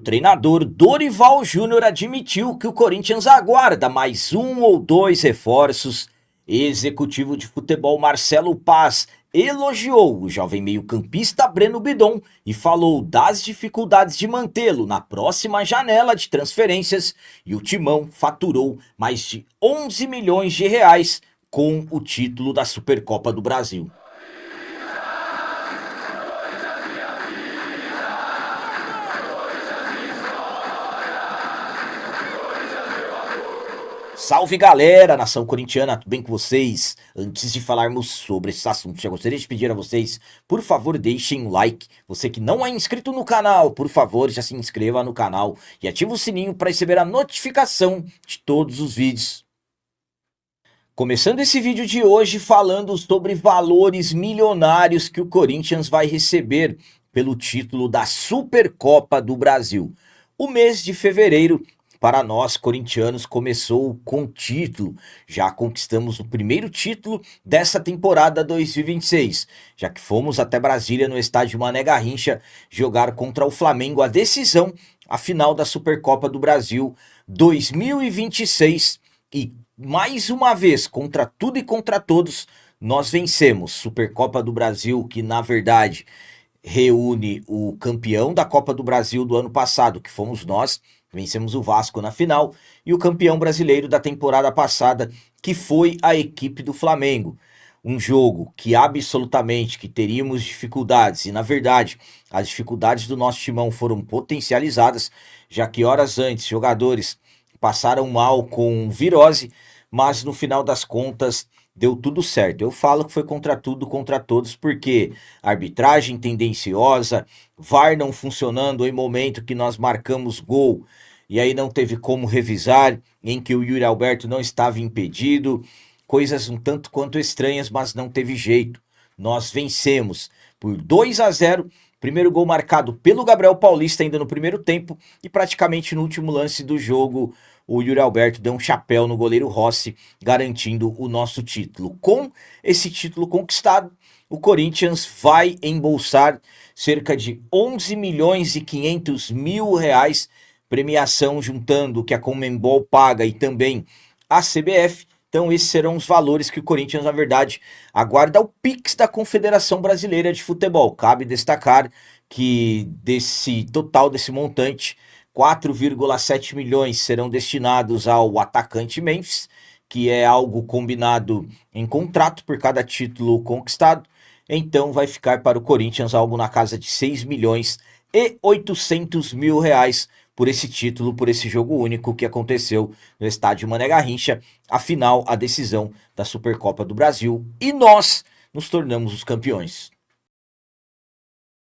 O treinador Dorival Júnior admitiu que o Corinthians aguarda mais um ou dois reforços. Executivo de futebol Marcelo Paz elogiou o jovem meio-campista Breno Bidon e falou das dificuldades de mantê-lo na próxima janela de transferências, e o Timão faturou mais de 11 milhões de reais com o título da Supercopa do Brasil. Salve galera, nação corintiana, tudo bem com vocês? Antes de falarmos sobre esses assuntos, já gostaria de pedir a vocês, por favor, deixem um like. Você que não é inscrito no canal, por favor, já se inscreva no canal e ative o sininho para receber a notificação de todos os vídeos. Começando esse vídeo de hoje falando sobre valores milionários que o Corinthians vai receber pelo título da Supercopa do Brasil. O mês de fevereiro, para nós corintianos, começou com título. Já conquistamos o primeiro título dessa temporada 2026, já que fomos até Brasília no estádio Mané Garrincha jogar contra o Flamengo a decisão, a final da Supercopa do Brasil 2026, e mais uma vez, contra tudo e contra todos, nós vencemos. Supercopa do Brasil, que na verdade reúne o campeão da Copa do Brasil do ano passado, que fomos nós. Vencemos o Vasco na final, e o campeão brasileiro da temporada passada, que foi a equipe do Flamengo. Um jogo que absolutamente que teríamos dificuldades, e na verdade as dificuldades do nosso timão foram potencializadas, já que horas antes jogadores passaram mal com virose, mas no final das contas deu tudo certo. Eu falo que foi contra tudo, contra todos, porque arbitragem tendenciosa, VAR não funcionando em momento que nós marcamos gol, e aí não teve como revisar, em que o Yuri Alberto não estava impedido, coisas um tanto quanto estranhas, mas não teve jeito. Nós vencemos por 2-0, primeiro gol marcado pelo Gabriel Paulista ainda no primeiro tempo, e praticamente no último lance do jogo, o Yuri Alberto deu um chapéu no goleiro Rossi, garantindo o nosso título. Com esse título conquistado, o Corinthians vai embolsar cerca de 11 milhões e 500 mil reais, premiação juntando o que a Conmebol paga e também a CBF. Então esses serão os valores que o Corinthians, na verdade, aguarda o Pix da Confederação Brasileira de Futebol. Cabe destacar que desse total, desse montante, 4,7 milhões serão destinados ao atacante Memphis, que é algo combinado em contrato por cada título conquistado. Então vai ficar para o Corinthians algo na casa de 6 milhões e 800 mil reais por esse título, por esse jogo único que aconteceu no estádio Mané Garrincha, a final, a decisão da Supercopa do Brasil, e nós nos tornamos os campeões.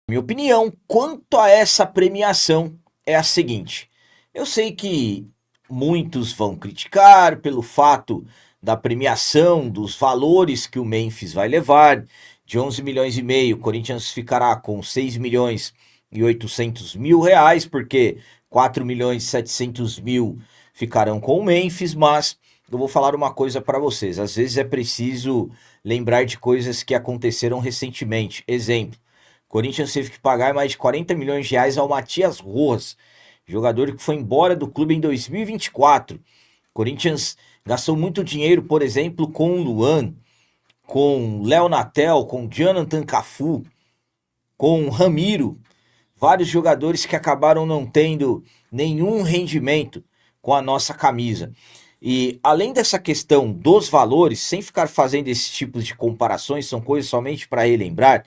Minha opinião quanto a essa premiação é a seguinte: eu sei que muitos vão criticar pelo fato da premiação, dos valores que o Memphis vai levar, de 11 milhões e meio, o Corinthians ficará com 6 milhões e 800 mil reais, porque 4 milhões e 700 mil ficarão com o Memphis, mas eu vou falar uma coisa para vocês, às vezes é preciso lembrar de coisas que aconteceram recentemente. Exemplo, Corinthians teve que pagar mais de 40 milhões de reais ao Matias Rojas, jogador que foi embora do clube em 2024. Corinthians gastou muito dinheiro, por exemplo, com o Luan, com Léo Natel, com Jonathan Cafu, com Ramiro, vários jogadores que acabaram não tendo nenhum rendimento com a nossa camisa. E além dessa questão dos valores, sem ficar fazendo esse tipo de comparações, são coisas somente para relembrar,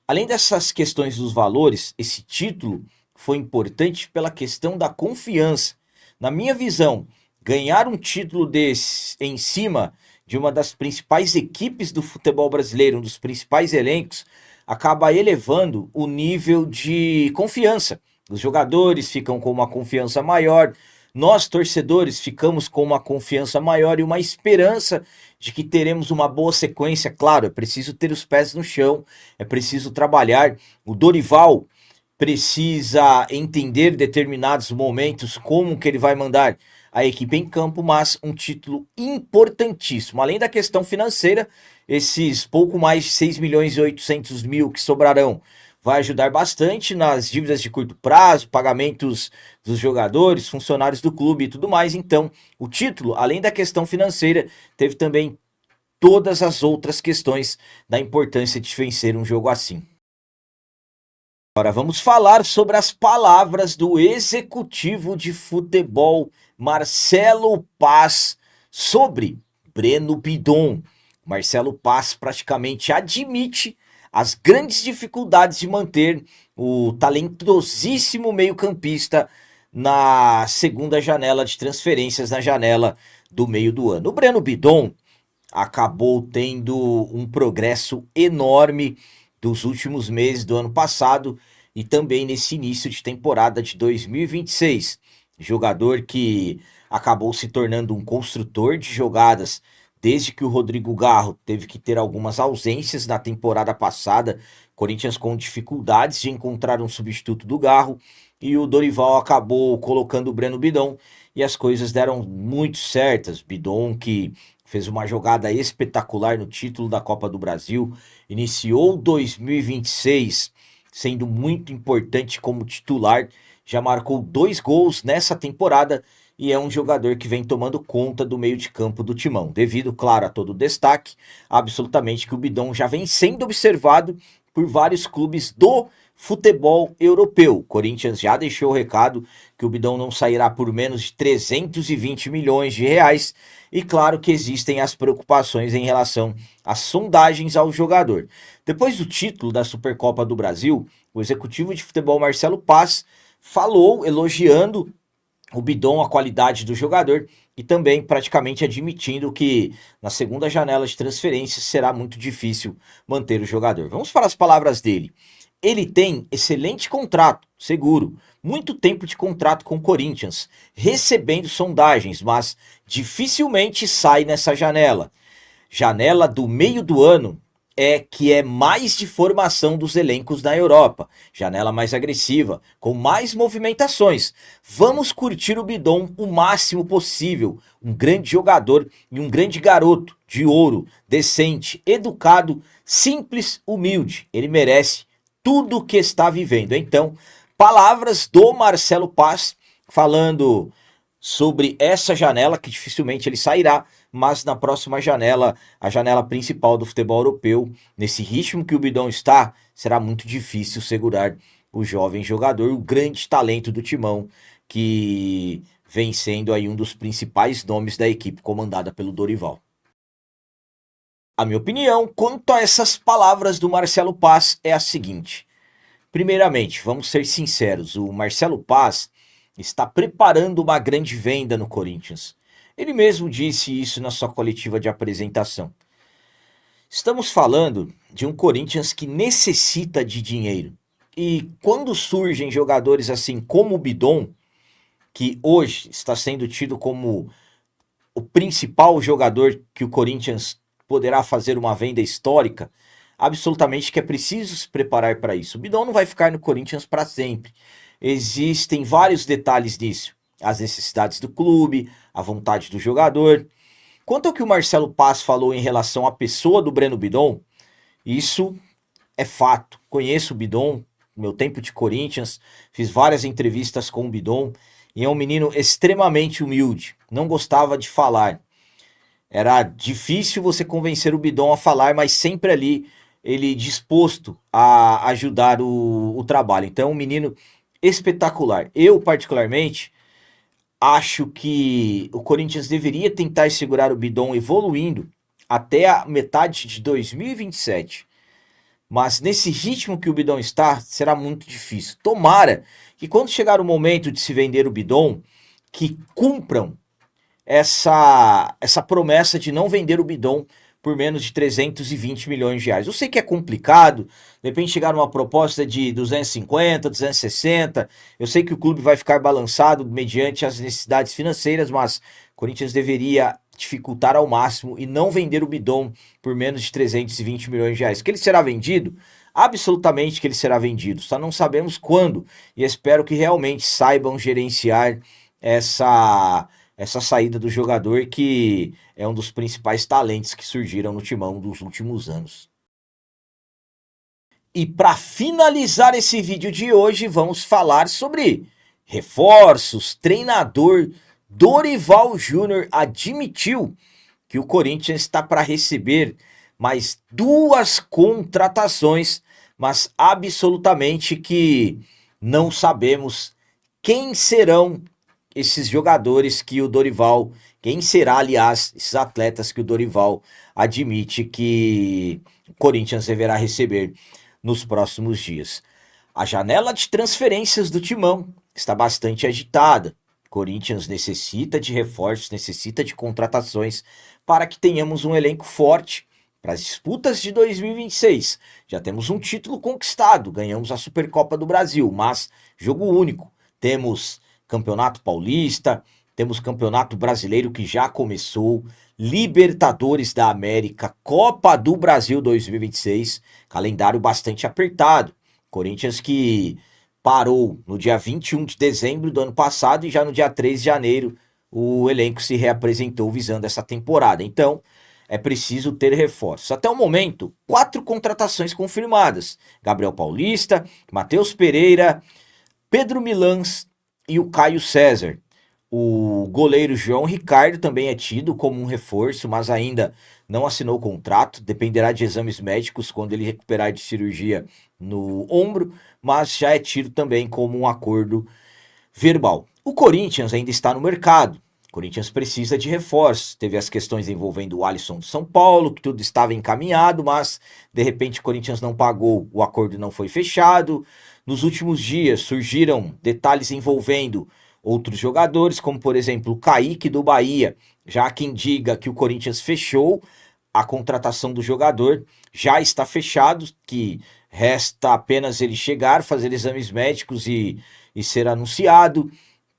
além dessas questões dos valores, esse título foi importante pela questão da confiança. Na minha visão, ganhar um título desse em cima de uma das principais equipes do futebol brasileiro, um dos principais elencos, acaba elevando o nível de confiança. Os jogadores ficam com uma confiança maior, nós torcedores ficamos com uma confiança maior e uma esperança de que teremos uma boa sequência. Claro, é preciso ter os pés no chão, é preciso trabalhar. O Dorival precisa entender determinados momentos como que ele vai mandar a equipe em campo, mas um título importantíssimo. Além da questão financeira, esses pouco mais de 6 milhões e 800 mil que sobrarão, vai ajudar bastante nas dívidas de curto prazo, pagamentos dos jogadores, funcionários do clube e tudo mais. Então, o título, além da questão financeira, teve também todas as outras questões da importância de vencer um jogo assim. Agora vamos falar sobre as palavras do executivo de futebol Marcelo Paz sobre Breno Bidon. Marcelo Paz praticamente admite as grandes dificuldades de manter o talentosíssimo meio-campista na segunda janela de transferências, na janela do meio do ano. O Breno Bidon acabou tendo um progresso enorme dos últimos meses do ano passado e também nesse início de temporada de 2026. Jogador que acabou se tornando um construtor de jogadas desde que o Rodrigo Garro teve que ter algumas ausências na temporada passada. Corinthians com dificuldades de encontrar um substituto do Garro e o Dorival acabou colocando o Breno Bidon e as coisas deram muito certas. Bidon que fez uma jogada espetacular no título da Copa do Brasil, iniciou 2026 sendo muito importante como titular, já marcou 2 gols nessa temporada e é um jogador que vem tomando conta do meio de campo do Timão, devido, claro, a todo o destaque, absolutamente que o Bidon já vem sendo observado por vários clubes do futebol europeu. O Corinthians já deixou o recado que o Bidon não sairá por menos de 320 milhões de reais e claro que existem as preocupações em relação às sondagens ao jogador. Depois do título da Supercopa do Brasil, o executivo de futebol Marcelo Paz falou elogiando o Bidon, a qualidade do jogador e também praticamente admitindo que na segunda janela de transferências será muito difícil manter o jogador. Vamos para as palavras dele. Ele tem excelente contrato, seguro, muito tempo de contrato com o Corinthians, recebendo sondagens, mas dificilmente sai nessa janela. Janela do meio do ano é que é mais de formação dos elencos na Europa. Janela mais agressiva, com mais movimentações. Vamos curtir o Bidon o máximo possível. Um grande jogador e um grande garoto de ouro, decente, educado, simples, humilde. Ele merece tudo o que está vivendo. Então, palavras do Marcelo Paz falando sobre essa janela, que dificilmente ele sairá, mas na próxima janela, a janela principal do futebol europeu, nesse ritmo que o Bidon está, será muito difícil segurar o jovem jogador, o grande talento do Timão, que vem sendo aí um dos principais nomes da equipe comandada pelo Dorival. A minha opinião quanto a essas palavras do Marcelo Paz é a seguinte. Primeiramente, vamos ser sinceros, o Marcelo Paz está preparando uma grande venda no Corinthians. Ele mesmo disse isso na sua coletiva de apresentação. Estamos falando de um Corinthians que necessita de dinheiro. E quando surgem jogadores assim como o Bidon, que hoje está sendo tido como o principal jogador que o Corinthians poderá fazer uma venda histórica, absolutamente que é preciso se preparar para isso. O Bidon não vai ficar no Corinthians para sempre. Existem vários detalhes nisso. As necessidades do clube, a vontade do jogador. Quanto ao que o Marcelo Paz falou em relação à pessoa do Breno Bidon, isso é fato. Conheço o Bidon, meu tempo de Corinthians, fiz várias entrevistas com o Bidon, e é um menino extremamente humilde, não gostava de falar. Era difícil você convencer o Bidon a falar, mas sempre ali ele disposto a ajudar o trabalho. Então, um menino espetacular. Eu, particularmente, acho que o Corinthians deveria tentar segurar o Bidon evoluindo até a metade de 2027. Mas nesse ritmo que o Bidon está, será muito difícil. Tomara que quando chegar o momento de se vender o Bidon, que cumpram essa promessa de não vender o Bidon por menos de 320 milhões de reais. Eu sei que é complicado, de repente chegar numa proposta de 250, 260, eu sei que o clube vai ficar balançado mediante as necessidades financeiras, mas o Corinthians deveria dificultar ao máximo e não vender o Bidon por menos de 320 milhões de reais. Que ele será vendido? Absolutamente que ele será vendido, só não sabemos quando, e espero que realmente saibam gerenciar essa saída do jogador que é um dos principais talentos que surgiram no Timão dos últimos anos. E para finalizar esse vídeo de hoje, vamos falar sobre reforços. Treinador Dorival Júnior admitiu que o Corinthians está para receber mais 2 contratações, mas absolutamente que não sabemos quem serão esses jogadores que o Dorival, quem será, aliás, esses atletas que o Dorival admite que o Corinthians deverá receber nos próximos dias. A janela de transferências do Timão está bastante agitada. Corinthians necessita de reforços, necessita de contratações para que tenhamos um elenco forte para as disputas de 2026. Já temos um título conquistado, ganhamos a Supercopa do Brasil, mas jogo único. Temos Campeonato Paulista, temos Campeonato Brasileiro que já começou, Libertadores da América, Copa do Brasil 2026, calendário bastante apertado. Corinthians que parou no dia 21 de dezembro do ano passado e já no dia 3 de janeiro o elenco se reapresentou visando essa temporada. Então, é preciso ter reforços. Até o momento, 4 contratações confirmadas. Gabriel Paulista, Matheus Pereira, Pedro Milans e o Caio César. O goleiro João Ricardo também é tido como um reforço, mas ainda não assinou o contrato. Dependerá de exames médicos quando ele recuperar de cirurgia no ombro, mas já é tido também como um acordo verbal. O Corinthians ainda está no mercado. O Corinthians precisa de reforços. Teve as questões envolvendo o Alisson do São Paulo, que tudo estava encaminhado, mas de repente o Corinthians não pagou, o acordo não foi fechado. Nos últimos dias surgiram detalhes envolvendo outros jogadores, como por exemplo o Kaique do Bahia. Já há quem diga que o Corinthians fechou a contratação do jogador, já está fechado, que resta apenas ele chegar, fazer exames médicos e ser anunciado.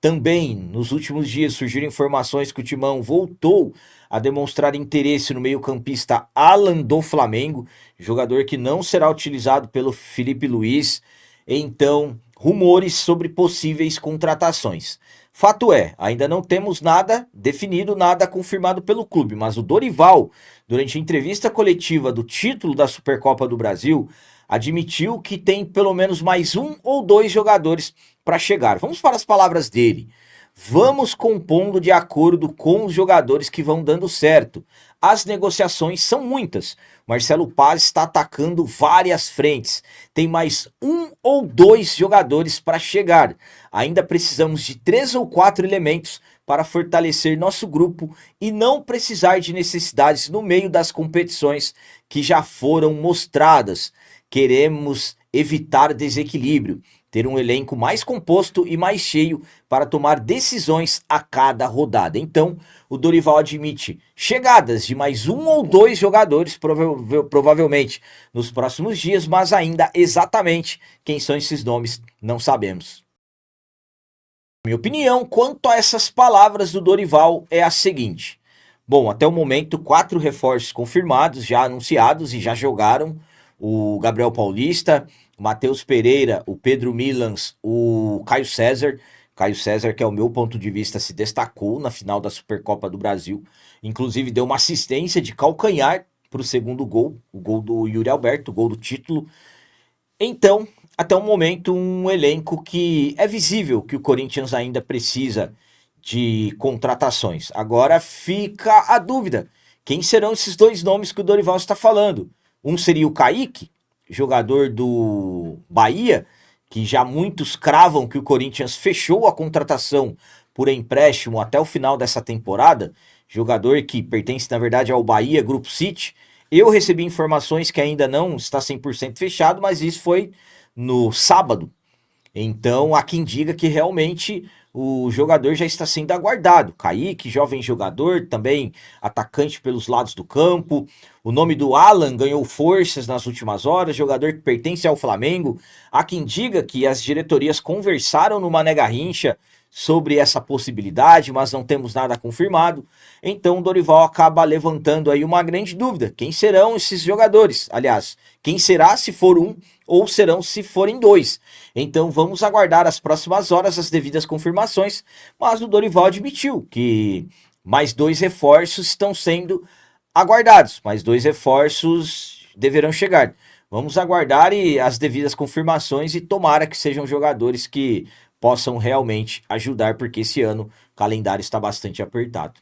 Também, nos últimos dias, surgiram informações que o Timão voltou a demonstrar interesse no meio-campista Alan do Flamengo, jogador que não será utilizado pelo Felipe Luiz. Então, rumores sobre possíveis contratações. Fato é, ainda não temos nada definido, nada confirmado pelo clube, mas o Dorival, durante a entrevista coletiva do título da Supercopa do Brasil, admitiu que tem pelo menos mais 1 ou 2 jogadores para chegar. Vamos para as palavras dele. Vamos compondo de acordo com os jogadores que vão dando certo. As negociações são muitas. Marcelo Paz está atacando várias frentes. Tem mais 1 ou 2 jogadores para chegar. Ainda precisamos de 3 ou 4 elementos para fortalecer nosso grupo e não precisar de necessidades no meio das competições que já foram mostradas. Queremos evitar desequilíbrio, ter um elenco mais composto e mais cheio para tomar decisões a cada rodada. Então, o Dorival admite chegadas de mais 1 ou 2 jogadores, provavelmente nos próximos dias, mas ainda exatamente quem são esses nomes não sabemos. Minha opinião quanto a essas palavras do Dorival é a seguinte. Bom, até o momento, 4 reforços confirmados, já anunciados e já jogaram. O Gabriel Paulista, o Matheus Pereira, o Pedro Milans, o Caio César. Caio César, que é o meu ponto de vista, se destacou na final da Supercopa do Brasil. Inclusive deu uma assistência de calcanhar para o segundo gol, o gol do Yuri Alberto, o gol do título. Então, até o momento, um elenco que é visível que o Corinthians ainda precisa de contratações. Agora fica a dúvida, quem serão esses 2 nomes que o Dorival está falando? Um seria o Kaique, jogador do Bahia, que já muitos cravam que o Corinthians fechou a contratação por empréstimo até o final dessa temporada, jogador que pertence na verdade ao Bahia Grupo City. Eu recebi informações que ainda não está 100% fechado, mas isso foi no sábado. Então, há quem diga que realmente o jogador já está sendo aguardado. Kaique, jovem jogador, também atacante pelos lados do campo. O nome do Alan ganhou forças nas últimas horas, jogador que pertence ao Flamengo. Há quem diga que as diretorias conversaram no Mané Garrincha sobre essa possibilidade, mas não temos nada confirmado. Então o Dorival acaba levantando aí uma grande dúvida. Quem serão esses jogadores? Aliás, quem será se for um ou serão se forem 2? Então vamos aguardar as próximas horas as devidas confirmações, mas o Dorival admitiu que mais 2 reforços estão sendo aguardados, mais 2 reforços deverão chegar. Vamos aguardar as devidas confirmações e tomara que sejam jogadores que possam realmente ajudar, porque esse ano o calendário está bastante apertado.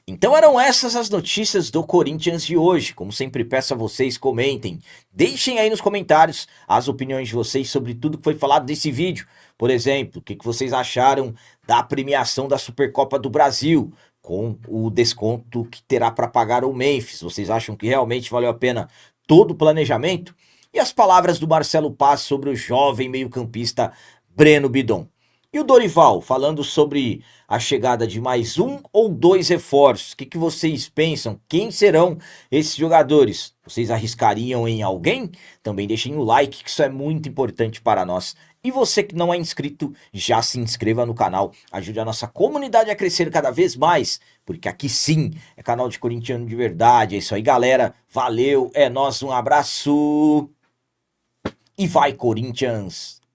Então eram essas as notícias do Corinthians de hoje. Como sempre peço a vocês, comentem, deixem aí nos comentários as opiniões de vocês sobre tudo que foi falado desse vídeo. Por exemplo, o que vocês acharam da premiação da Supercopa do Brasil, com o desconto que terá para pagar o Memphis. Vocês acham que realmente valeu a pena todo o planejamento? E as palavras do Marcelo Paz sobre o jovem meio-campista Breno Bidon. E o Dorival, falando sobre a chegada de mais um ou dois reforços. O que vocês pensam? Quem serão esses jogadores? Vocês arriscariam em alguém? Também deixem o like, que isso é muito importante para nós. E você que não é inscrito, já se inscreva no canal. Ajude a nossa comunidade a crescer cada vez mais. Porque aqui sim, é canal de corintiano de verdade. É isso aí, galera. Valeu, é nóis, um abraço. E vai, Corinthians!